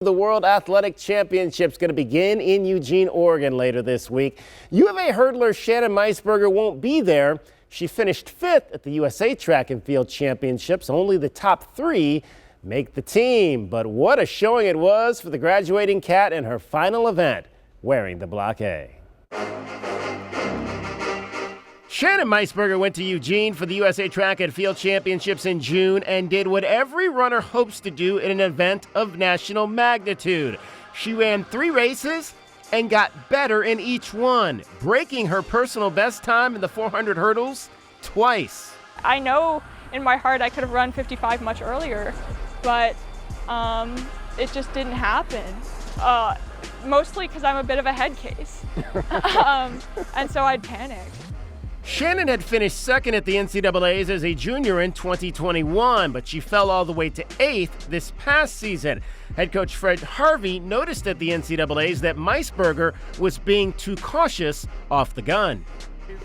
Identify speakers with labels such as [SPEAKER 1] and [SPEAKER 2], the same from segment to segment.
[SPEAKER 1] The World Athletic Championship's going to begin in Eugene, Oregon later this week. U of A hurdler Shannon Meisberger won't be there. She finished 5th at the USA Track and Field Championships. Only the top 3 make the team. But what a showing it was for the graduating cat in her final event, wearing the Block A. Shannon Meisberger went to Eugene for the USA Track and Field Championships in June and did what every runner hopes to do in an event of national magnitude. She ran 3 races and got better in each one, breaking her personal best time in the 400 hurdles twice.
[SPEAKER 2] I know in my heart I could have run 55 much earlier, but it just didn't happen. Mostly because I'm a bit of a head case. And so I'd panicked.
[SPEAKER 1] Shannon had finished 2nd at the NCAAs as a junior in 2021, but she fell all the way to 8th this past season. Head coach Harvey noticed at the NCAAs that Meisberger was being too cautious off the gun.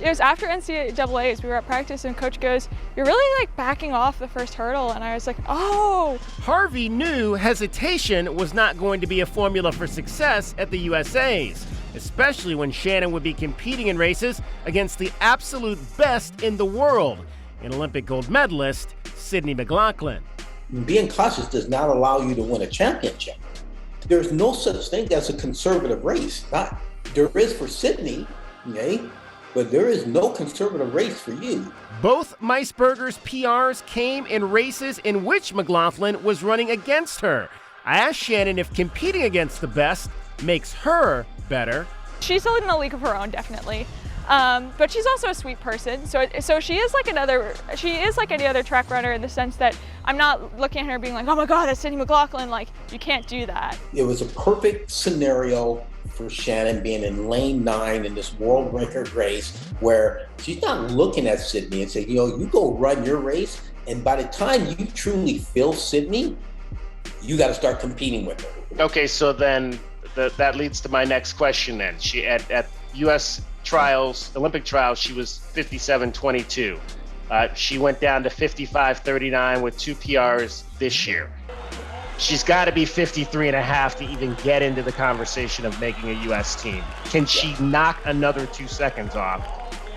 [SPEAKER 2] It was after NCAAs, we were at practice and coach goes, "You're really backing off the first hurdle." And I was like, oh.
[SPEAKER 1] Harvey knew hesitation was not going to be a formula for success at the USAs, especially when Shannon would be competing in races against the absolute best in the world, an Olympic gold medalist, Sydney McLaughlin.
[SPEAKER 3] Being cautious does not allow you to win a championship. There's no such thing as a conservative race. There is for Sydney, okay? But there is no conservative race for you.
[SPEAKER 1] Both Meisberger's PRs came in races in which McLaughlin was running against her. I asked Shannon if competing against the best makes her better.
[SPEAKER 2] She's in a league of her own, definitely. But she's also a sweet person. So she is like any other track runner in the sense that I'm not looking at her being like, oh my God, that's Sydney McLaughlin. Like, you can't do that.
[SPEAKER 3] It was a perfect scenario for Shannon being in lane 9 in this world record race where she's not looking at Sydney and saying, you go run your race. And by the time you truly feel Sydney, you got to start competing with her.
[SPEAKER 4] Okay, so then that leads to my next question then. She at US trials, Olympic trials, she was 57.22. She went down to 55.39 with 2 PRs this year. She's got to be 53.5 to even get into the conversation of making a US team. Can she knock another 2 seconds off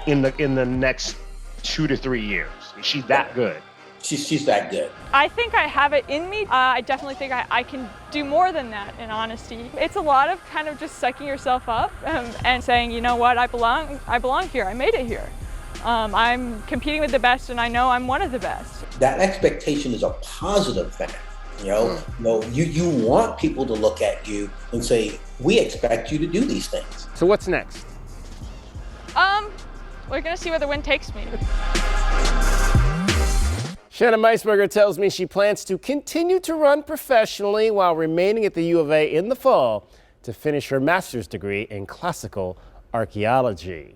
[SPEAKER 4] in the next 2 to 3 years? Is she that good?
[SPEAKER 3] She's that good.
[SPEAKER 2] I think I have it in me. I definitely think I can do more than that, in honesty. It's a lot of kind of just psyching yourself up and saying, you know what, I belong here, I made it here. I'm competing with the best and I know I'm one of the best.
[SPEAKER 3] That expectation is a positive thing. You want people to look at you and say, we expect you to do these things.
[SPEAKER 1] So what's next?
[SPEAKER 2] We're gonna see where the wind takes me.
[SPEAKER 1] Shannon Meisberger tells me she plans to continue to run professionally while remaining at the U of A in the fall to finish her master's degree in classical archaeology.